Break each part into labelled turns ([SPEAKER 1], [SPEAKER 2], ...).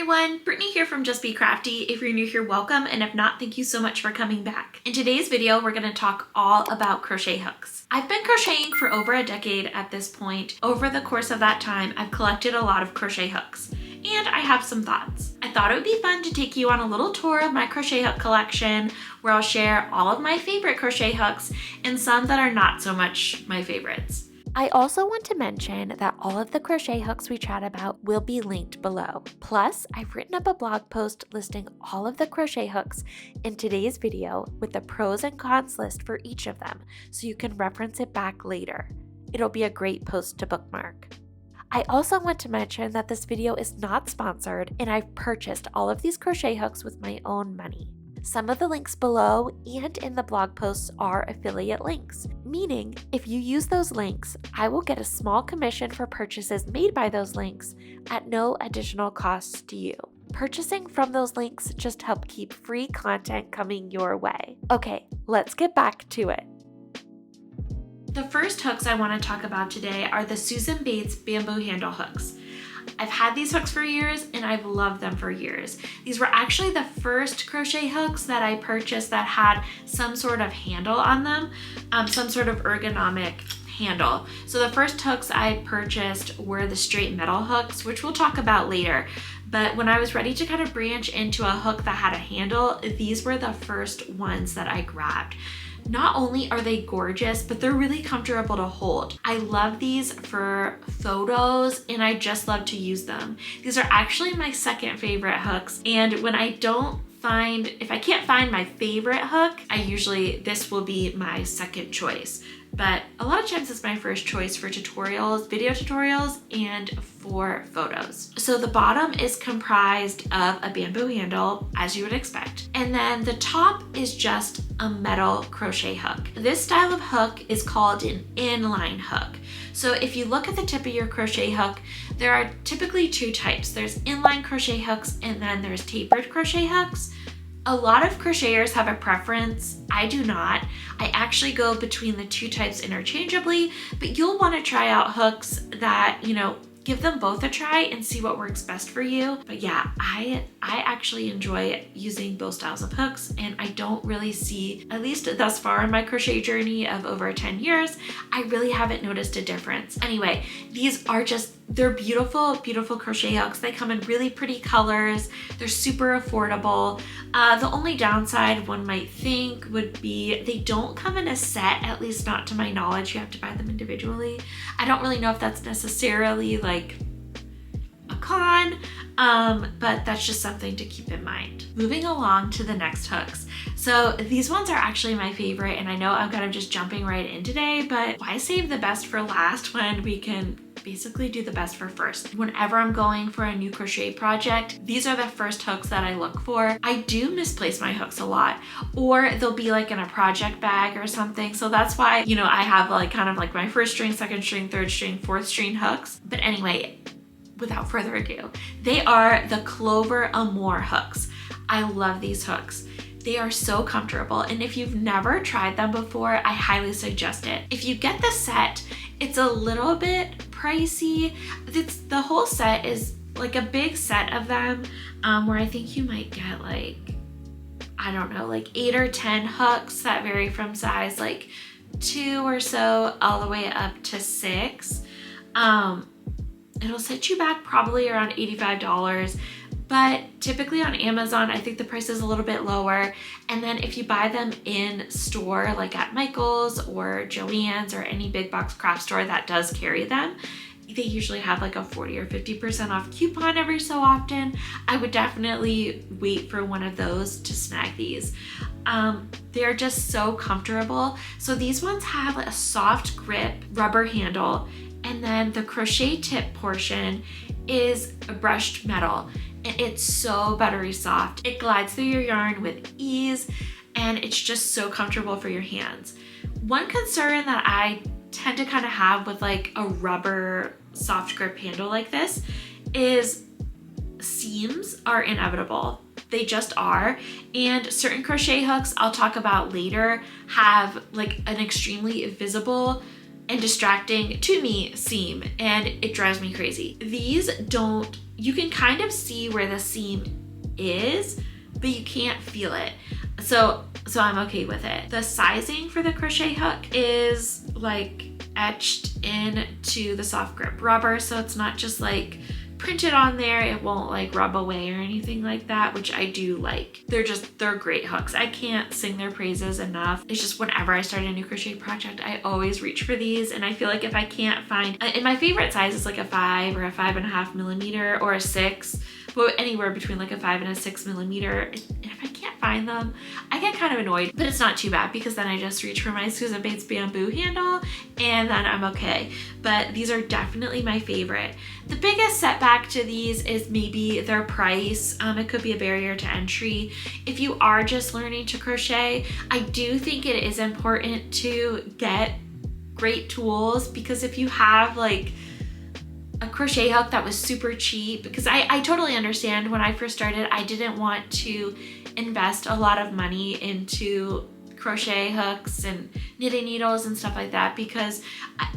[SPEAKER 1] everyone, Brittany here from Just Be Crafty. If you're new here, welcome, and if not, thank you so much for coming back. In today's video, we're going to talk all about crochet hooks. I've been crocheting for over a decade at this point. Over the course of that time, I've collected a lot of crochet hooks, and I have some thoughts. I thought it would be fun to take you on a little tour of my crochet hook collection, where I'll share all of my favorite crochet hooks and some that are not so much my favorites. I also want to mention that all of the crochet hooks we chat about will be linked below. Plus, I've written up a blog post listing all of the crochet hooks in today's video with the pros and cons list for each of them, so you can reference it back later. It'll be a great post to bookmark. I also want to mention that this video is not sponsored, and I've purchased all of these crochet hooks with my own money. Some of the links below and in the blog posts are affiliate links, meaning if you use those links, I will get a small commission for purchases made by those links at no additional cost to you. Purchasing from those links just help keep free content coming your way. Okay, let's get back to it. The first hooks I want to talk about today are the Susan Bates bamboo handle hooks. I've had these hooks for years and I've loved them for years. These were actually the first crochet hooks that I purchased that had some sort of handle on them, some sort of ergonomic handle. So the first hooks I purchased were the straight metal hooks, which we'll talk about later. But when I was ready to kind of branch into a hook that had a handle, these were the first ones that I grabbed. Not only are they gorgeous, but they're really comfortable to hold. I love these for photos and I just love to use them. These are actually my second favorite hooks, and when if I can't find my favorite hook, this will be my second choice. But a lot of times it's my first choice for tutorials, video tutorials, and for photos. So the bottom is comprised of a bamboo handle, as you would expect. And then the top is just a metal crochet hook. This style of hook is called an inline hook. So if you look at the tip of your crochet hook, there are typically two types. There's inline crochet hooks and then there's tapered crochet hooks. A lot of crocheters have a preference. I do not. I actually go between the two types interchangeably, but you'll want to try out hooks that, give them both a try and see what works best for you. But yeah, I actually enjoy using both styles of hooks, and I don't really see, at least thus far in my crochet journey of over 10 years, I really haven't noticed a difference. Anyway, they're beautiful, beautiful crochet hooks. They come in really pretty colors. They're super affordable. The only downside one might think would be they don't come in a set, at least not to my knowledge. You have to buy them individually. I don't really know if that's necessarily like a con, but that's just something to keep in mind. Moving along to the next hooks. So these ones are actually my favorite, and I know I'm kind of just jumping right in today, but why save the best for last when we can basically do the best for first? Whenever I'm going for a new crochet project, these are the first hooks that I look for. I do misplace my hooks a lot, or they'll be like in a project bag or something. So that's why, I have kind of my first string, second string, third string, fourth string hooks. But anyway, without further ado, they are the Clover Amour hooks. I love these hooks. They are so comfortable, and if you've never tried them before, I highly suggest it. If you get the set, it's a little bit pricey. The whole set is like a big set of them, where I think you might get 8 or 10 hooks that vary from size 2 or so all the way up to 6. It'll set you back probably around $85. But typically on Amazon, I think the price is a little bit lower. And then if you buy them in store, like at Michael's or Joann's or any big box craft store that does carry them, they usually have a 40 or 50% off coupon every so often. I would definitely wait for one of those to snag these. They're just so comfortable. So these ones have a soft grip rubber handle, and then the crochet tip portion is a brushed metal. And it's so buttery soft. It glides through your yarn with ease, and it's just so comfortable for your hands. One concern that I tend to kind of have with a rubber soft grip handle like this is seams are inevitable. They just are. And certain crochet hooks I'll talk about later have an extremely visible and distracting to me seam, and it drives me crazy. These don't, you can kind of see where the seam is, but you can't feel it. So I'm okay with it. The sizing for the crochet hook is like etched into the soft grip rubber, so it's not just like printed on there. It won't like rub away or anything like that, which I do like. They're great hooks. I can't sing their praises enough. It's just whenever I start a new crochet project, I always reach for these, and I feel like if I can't find, and my favorite size is like a 5 or a 5.5 millimeter or a 6, but anywhere between like a 5 and a 6 millimeter. And if I can't find them, I get kind of annoyed, but it's not too bad because then I just reach for my Susan Bates bamboo handle and then I'm okay. But these are definitely my favorite. The biggest setback to these is maybe their price. It could be a barrier to entry. If you are just learning to crochet, I do think it is important to get great tools, because if you have like a crochet hook that was super cheap, because I totally understand when I first started, I didn't want to invest a lot of money into crochet hooks and knitting needles and stuff like that, because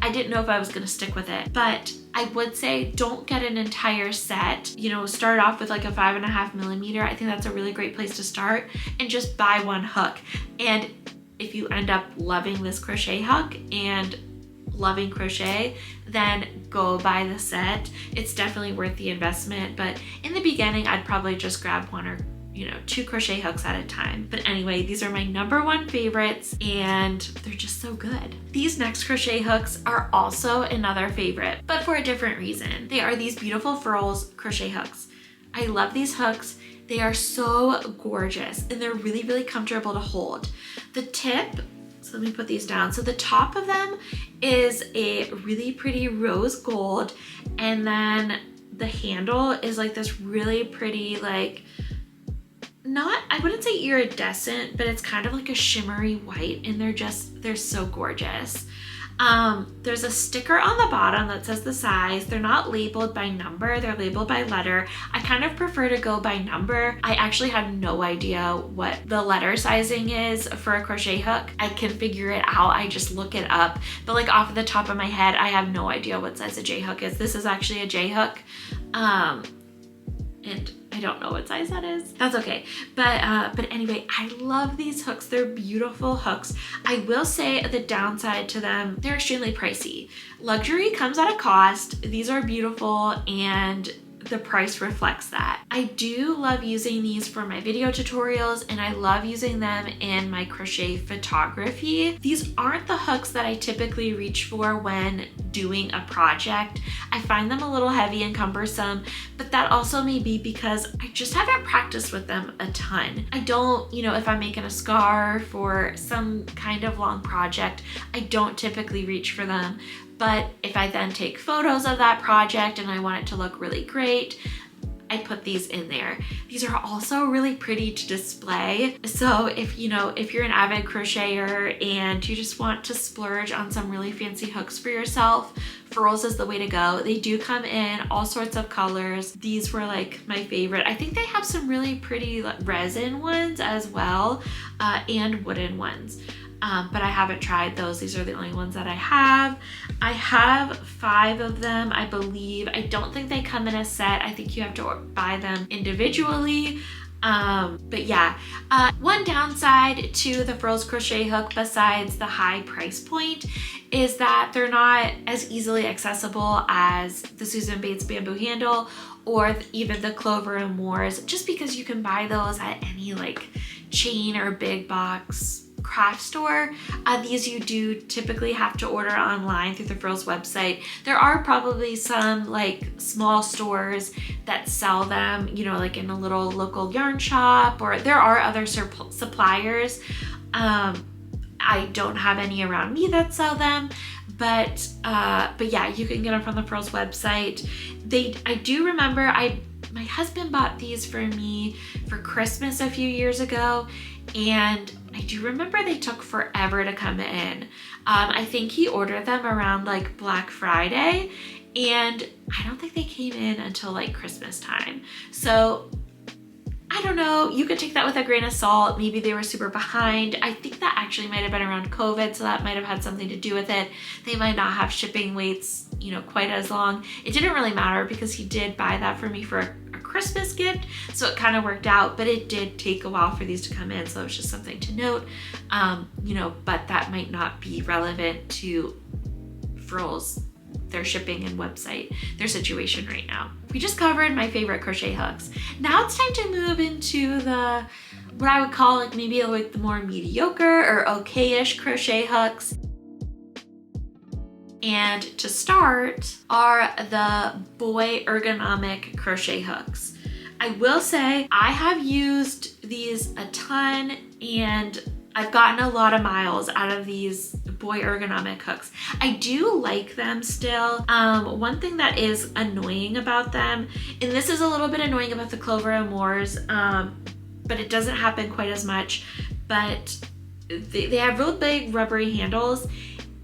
[SPEAKER 1] I didn't know if I was going to stick with it. But I would say don't get an entire set, you know, start off with like a 5.5 millimeter. I think that's a really great place to start, and just buy one hook. And if you end up loving this crochet hook and loving crochet, then go buy the set. It's definitely worth the investment, but in the beginning I'd probably just grab one or, you know, 2 crochet hooks at a time. But anyway, these are my #1 favorites, and they're just so good. These next crochet hooks are also another favorite, but for a different reason. They are these beautiful Furls crochet hooks. I love these hooks. They are so gorgeous, and they're really, really comfortable to hold. The tip, so let me put these down. So the top of them is a really pretty rose gold, and then the handle is like this really pretty, like, not, I wouldn't say iridescent, but it's kind of like a shimmery white, and they're so gorgeous. There's a sticker on the bottom that says the size. They're not labeled by number, they're labeled by letter. I kind of prefer to go by number. I actually have no idea what the letter sizing is for a crochet hook. I can figure it out, I just look it up. But like off the top of my head, I have no idea what size a J hook is. This is actually a J hook. And I don't know what size that is. That's okay. But anyway, I love these hooks. They're beautiful hooks. I will say the downside to them, they're extremely pricey. Luxury comes at a cost. These are beautiful, and the price reflects that. I do love using these for my video tutorials, and I love using them in my crochet photography. These aren't the hooks that I typically reach for when doing a project. I find them a little heavy and cumbersome, but that also may be because I just haven't practiced with them a ton. I don't, you know, if I'm making a scarf or some kind of long project, I don't typically reach for them. But if I then take photos of that project and I want it to look really great, I put these in there. These are also really pretty to display. So if you're an avid crocheter and you just want to splurge on some really fancy hooks for yourself, Furls is the way to go. They do come in all sorts of colors. These were like my favorite. I think they have some really pretty resin ones as well, and wooden ones. But I haven't tried those. These are the only ones that I have. I have 5 of them, I believe. I don't think they come in a set. I think you have to buy them individually. But yeah, one downside to the Furls crochet hook, besides the high price point, is that they're not as easily accessible as the Susan Bates bamboo handle or even the Clover Amours, just because you can buy those at any like chain or big box craft store. These you do typically have to order online through the Furls website. There are probably some like small stores that sell them, you know, like in a little local yarn shop, or there are other suppliers. I don't have any around me that sell them, but yeah, you can get them from the Furls website. I do remember my husband bought these for me for Christmas a few years ago, and I do remember they took forever to come in. I think he ordered them around like Black Friday, and I don't think they came in until like Christmas time. So I I don't know, you could take that with a grain of salt. Maybe they were super behind. I think that actually might have been around COVID, so that might have had something to do with it. They might not have shipping waits, you know, quite as long. It didn't really matter because he did buy that for me for a Christmas gift, so it kind of worked out, but it did take a while for these to come in, so it's just something to note. You know, but that might not be relevant to Furls, their shipping and website, their situation right now. We just covered my favorite crochet hooks. Now it's time to move into the, what I would call like maybe like the more mediocre or okay-ish crochet hooks. And to start are the Boye ergonomic crochet hooks. I will say I have used these a ton and I've gotten a lot of miles out of these Boye ergonomic hooks. I do like them still. One thing that is annoying about them, and this is a little bit annoying about the Clover Amours, but it doesn't happen quite as much, but they have real big rubbery handles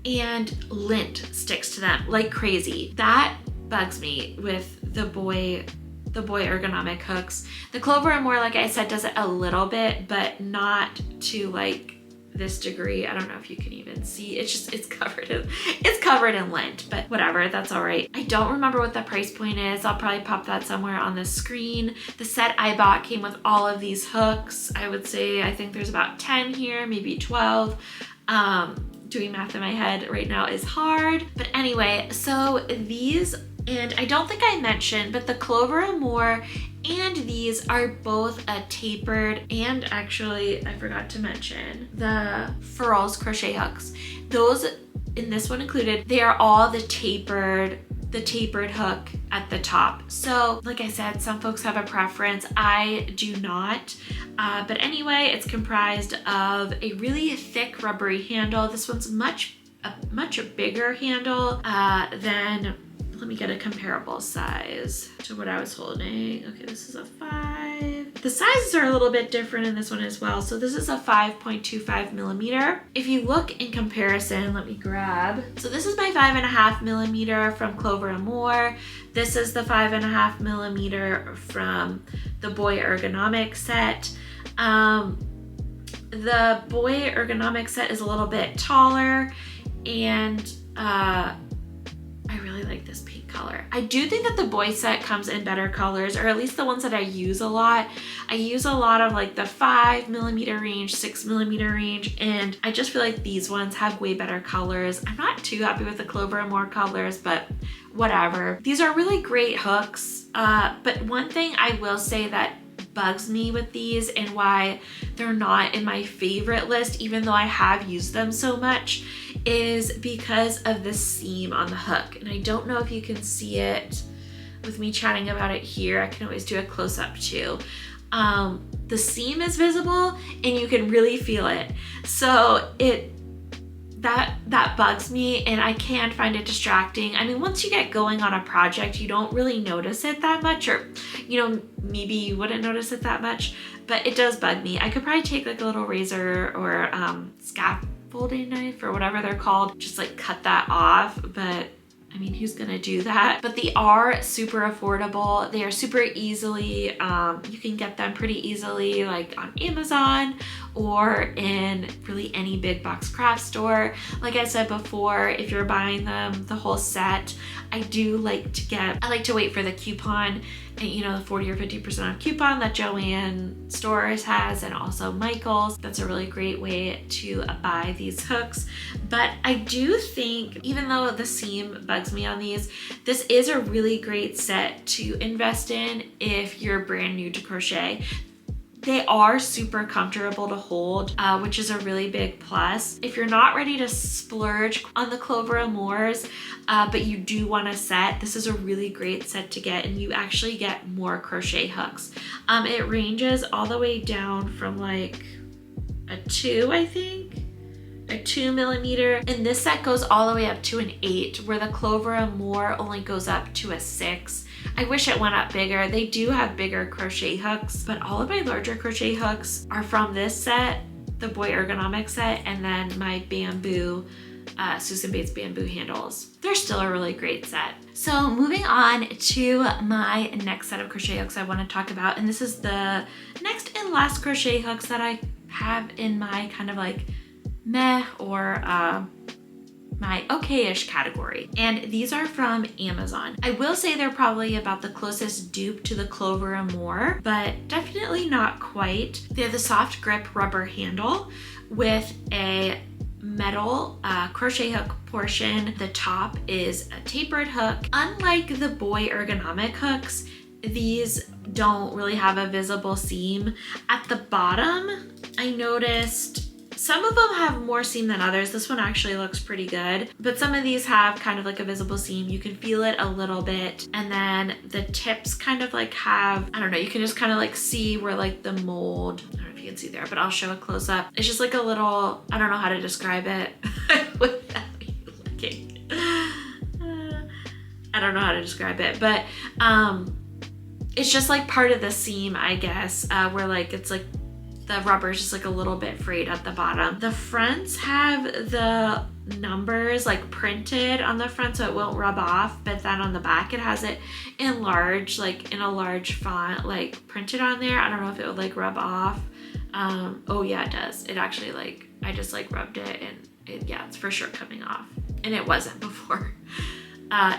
[SPEAKER 1] and lint sticks to them like crazy. That bugs me with the Boye ergonomic hooks. The Clover Amour, like I said, does it a little bit, but not to like this degree. I don't know if you can even see. It's covered in lint, but whatever, that's all right. I don't remember what the price point is. I'll probably pop that somewhere on the screen. The set I bought came with all of these hooks. I would say, I think there's about 10 here, maybe 12. Doing math in my head right now is hard. But anyway, so these, and I don't think I mentioned, but the Clover Amour and these are both a tapered, and actually I forgot to mention the Furls crochet hooks. Those, in this one included, they are all the tapered hook at the top. So like I said, some folks have a preference. I do not. But anyway, it's comprised of a really thick rubbery handle. This one's much bigger handle than, let me get a comparable size to what I was holding. Okay, this is a 5. The sizes are a little bit different in this one as well. So this is a 5.25 millimeter. If you look in comparison, let me grab. So this is my 5.5 millimeter from Clover Amour. This is the 5.5 millimeter from the Boye ergonomic set. The Boye ergonomic set is a little bit taller, and I really like this pink color. I do think that the Boye set comes in better colors, or at least the ones that I use a lot. I use a lot of like the 5 millimeter range, 6 millimeter range, and I just feel like these ones have way better colors. I'm not too happy with the Clover Amour colors, but whatever. These are really great hooks, but one thing I will say that bugs me with these and why they're not in my favorite list, even though I have used them so much, is because of the seam on the hook. And I don't know if you can see it with me chatting about it here. I can always do a close-up too. The seam is visible and you can really feel it. So that bugs me, and I can find it distracting. I mean, once you get going on a project, you don't really notice it that much, or, you know, maybe you wouldn't notice it that much, but it does bug me. I could probably take like a little razor or scaffolding knife or whatever they're called, just like cut that off, but I mean, who's gonna do that? But they are super affordable. They are super easily, you can get them pretty easily like on Amazon or in really any big box craft store. Like I said before, if you're buying them the whole set, I like to wait for the coupon, and you know, the 40 or 50% off coupon that Joann Stores has, and also Michael's. That's a really great way to buy these hooks. But I do think, even though the seam bugs me on these, this is a really great set to invest in if you're brand new to crochet. They are super comfortable to hold, which is a really big plus. If you're not ready to splurge on the Clover Amours, but you do want a set, this is a really great set to get, and you actually get more crochet hooks. It ranges all the way down from like a 2, I think, a 2 millimeter, and this set goes all the way up to an 8, where the Clover Amour only goes up to a 6. I wish it went up bigger. They do have bigger crochet hooks, but all of my larger crochet hooks are from this set, the Boye ergonomic set, and then my bamboo, Susan Bates bamboo handles. They're still a really great set. So moving on to my next set of crochet hooks I want to talk about, and this is the next and last crochet hooks that I have in my kind of like meh or my okay-ish category. And these are from Amazon. I will say they're probably about the closest dupe to the Clover Amour, but definitely not quite. They're the soft grip rubber handle with a metal crochet hook portion. The top is a tapered hook. Unlike the Boye ergonomic hooks, these don't really have a visible seam. At the bottom, I noticed some of them have more seam than others. This one actually looks pretty good, but some of these have kind of like a visible seam. You can feel it a little bit. And then the tips kind of like have, I don't know, you can just kind of like see where like the mold, I don't know if you can see there, but I'll show a close up. It's just like a little, I don't know how to describe it without you looking. I don't know how to describe it, but it's just like part of the seam, I guess, where like it's like the rubber is just like a little bit frayed at the bottom. The fronts have the numbers like printed on the front so it won't rub off, but then on the back it has it in large, like in a large font, like printed on there. I don't know if it would like rub off. Oh yeah, it does. It actually like, I just like rubbed it and yeah, it's for sure coming off. And it wasn't before.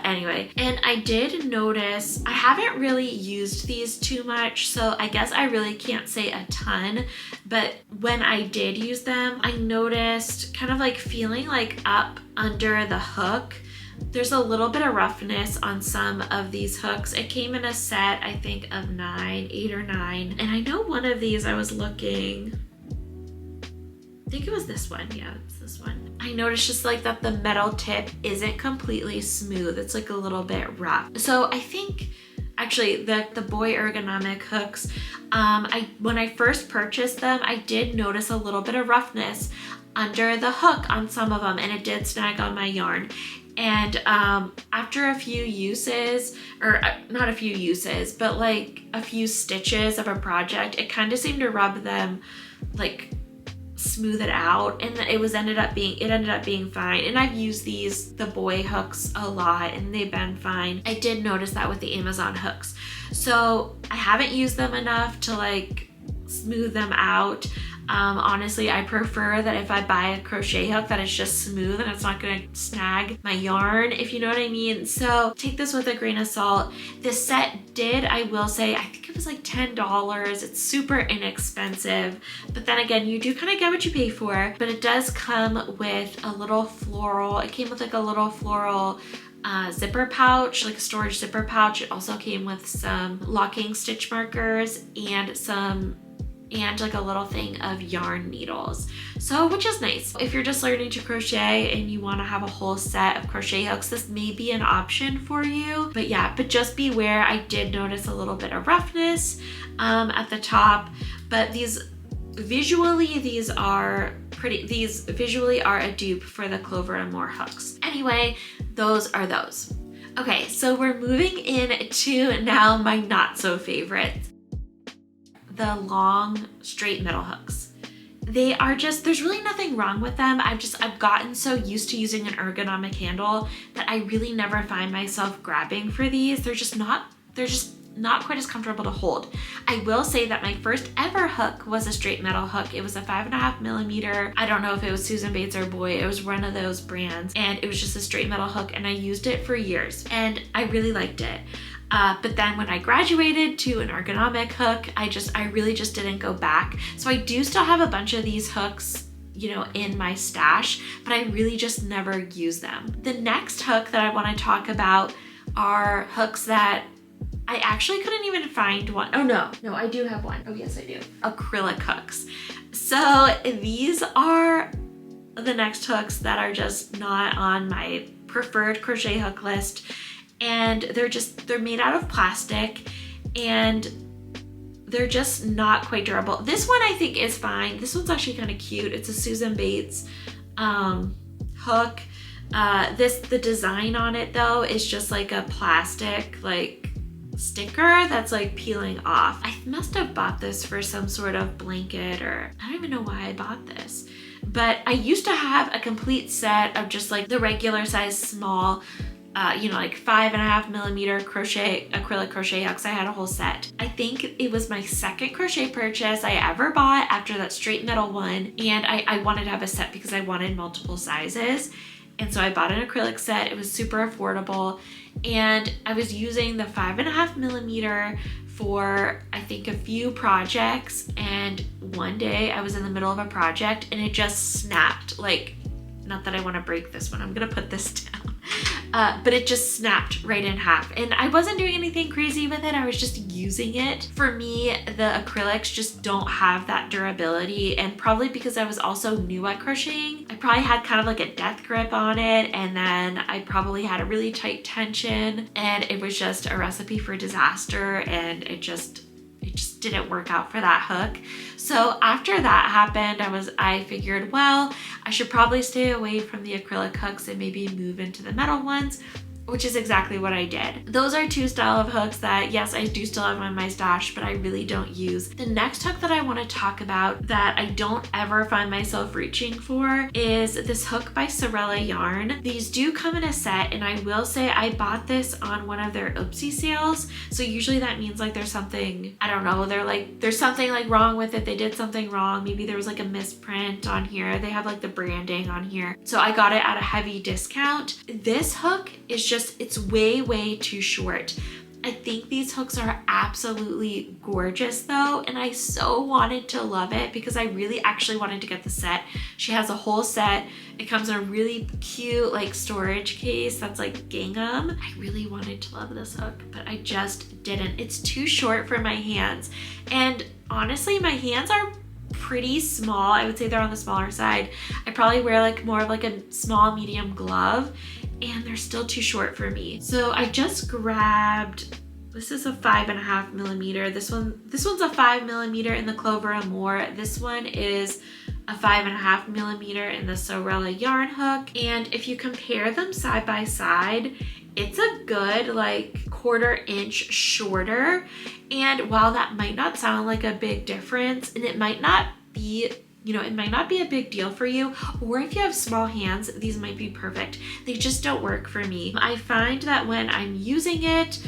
[SPEAKER 1] Anyway, and I did notice, I haven't really used these too much, so I guess I really can't say a ton, but when I did use them, I noticed kind of like feeling like up under the hook, there's a little bit of roughness on some of these hooks. It came in a set, I think of 8 or 9, and I know one of these I was looking, I think it was this one. Yeah, it's this one. I noticed just like that the metal tip isn't completely smooth. It's like a little bit rough. So I think actually the Boye ergonomic hooks, when I first purchased them, I did notice a little bit of roughness under the hook on some of them, and it did snag on my yarn. And after a few uses, or not a few uses, but like a few stitches of a project, it kind of seemed to rub them, like smooth it out, and it ended up being fine. And I've used the Boye hooks a lot and they've been fine. I did notice that with the Amazon hooks, so I haven't used them enough to like smooth them out. Honestly, I prefer that if I buy a crochet hook that it's just smooth and it's not gonna snag my yarn, if you know what I mean. So take this with a grain of salt. This set did, I will say, I think it was like $10. It's super inexpensive, but then again, you do kind of get what you pay for. But it does come with a little floral, it came with like a little floral zipper pouch, like a storage zipper pouch. It also came with some locking stitch markers and like a little thing of yarn needles, so which is nice. If you're just learning to crochet and you want to have a whole set of crochet hooks, this may be an option for you. But yeah, but just beware, I did notice a little bit of roughness at the top, but these visually are a dupe for the Clover Amour hooks. Anyway, those are those. Okay, so we're moving into now my not so favorites. The long straight metal hooks. They are just, there's really nothing wrong with them. I've gotten so used to using an ergonomic handle that I really never find myself grabbing for these. They're just not quite as comfortable to hold. I will say that my first ever hook was a straight metal hook. It was a 5.5 millimeter. I don't know if it was Susan Bates or Boye. It was one of those brands, and it was just a straight metal hook, and I used it for years and I really liked it. But then when I graduated to an ergonomic hook, I really just didn't go back. So I do still have a bunch of these hooks, you know, in my stash, but I really just never use them. The next hook that I want to talk about are hooks that I actually couldn't even find one. Oh no, I do have one. Oh yes, I do. Acrylic hooks. So these are the next hooks that are just not on my preferred crochet hook list. And they're made out of plastic, and they're just not quite durable. This one I think is fine. This one's actually kind of cute. It's a Susan Bates hook. The design on it though is just like a plastic like sticker that's like peeling off. I must have bought this for some sort of blanket, or I don't even know why I bought this. But I used to have a complete set of just like the regular size small you know, like 5.5mm acrylic crochet hooks. I had a whole set. I think it was my second crochet purchase I ever bought after that straight metal one, and I wanted to have a set because I wanted multiple sizes. And so I bought an acrylic set. It was super affordable, and I was using the 5.5mm for I think a few projects, and one day I was in the middle of a project and it just snapped. Like, not that I want to break this one, I'm gonna put this down. But it just snapped right in half, and I wasn't doing anything crazy with it. I was just using it. For me, the acrylics just don't have that durability, and probably because I was also new at crocheting, I probably had kind of like a death grip on it, and then I probably had a really tight tension, and it was just a recipe for disaster, and it just didn't work out for that hook. So after that happened, I figured, well, I should probably stay away from the acrylic hooks and maybe move into the metal ones, which is exactly what I did. Those are two style of hooks that, yes, I do still have in my stash, but I really don't use. The next hook that I want to talk about that I don't ever find myself reaching for is this hook by Sewrella yarn. These do come in a set, and I will say I bought this on one of their Oopsie sales. So usually that means like there's something, I don't know, there's something like wrong with it. They did something wrong. Maybe there was like a misprint on here. They have like the branding on here. So I got it at a heavy discount. This hook is just, it's way too short. I think these hooks are absolutely gorgeous though, and I so wanted to love it because I really actually wanted to get the set. She has a whole set. It comes in a really cute like storage case that's like gingham. I really wanted to love this hook, but I just didn't. It's too short for my hands, and honestly my hands are pretty small. I would say they're on the smaller side. I probably wear like more of like a small medium glove, and they're still too short for me. So I just grabbed, this is a 5.5mm. This one's a 5mm in the Clover Amour. This one is a 5.5mm in the Sewrella yarn hook. And if you compare them side by side, it's a good like 1/4 inch shorter. And while that might not sound like a big difference, and it might not be, you know, it might not be a big deal for you, or if you have small hands, these might be perfect. They just don't work for me. I find that when I'm using it,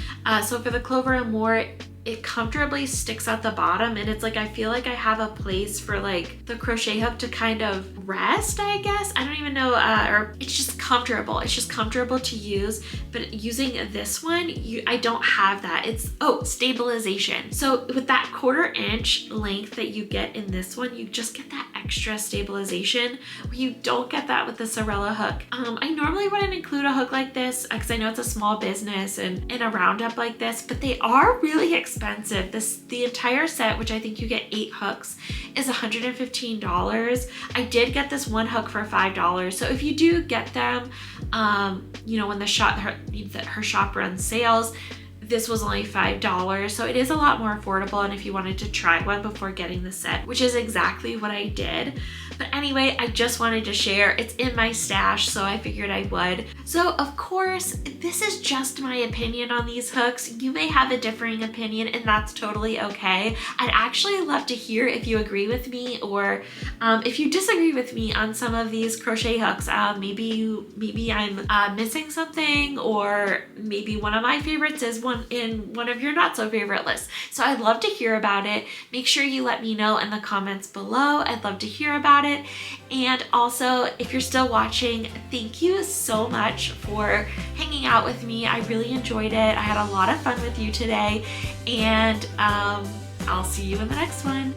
[SPEAKER 1] so for the Clover Amour, it comfortably sticks at the bottom, and it's like I feel like I have a place for like the crochet hook to kind of rest, I guess. I don't even know, or it's just comfortable. It's just comfortable to use. But using this one, I don't have that. It's, oh, stabilization. So with that 1/4 inch length that you get in this one, you just get that extra stabilization where you don't get that with the Sewrella hook. I normally wouldn't include a hook like this because I know it's a small business and a roundup like this, but they are really expensive. The entire set, which I think you get 8 hooks, is $115. I did get this one hook for $5. So if you do get them, you know, when her shop runs sales, this was only $5. So it is a lot more affordable, and if you wanted to try one before getting the set, which is exactly what I did. But anyway, I just wanted to share. It's in my stash, so I figured I would. So of course, this is just my opinion on these hooks. You may have a differing opinion, and that's totally okay. I'd actually love to hear if you agree with me, or if you disagree with me on some of these crochet hooks. Maybe I'm missing something, or maybe one of my favorites is in one of your not so favorite lists. So I'd love to hear about it. Make sure you let me know in the comments below. I'd love to hear about it. And also, if you're still watching, thank you so much for hanging out with me. I really enjoyed it. I had a lot of fun with you today, and I'll see you in the next one.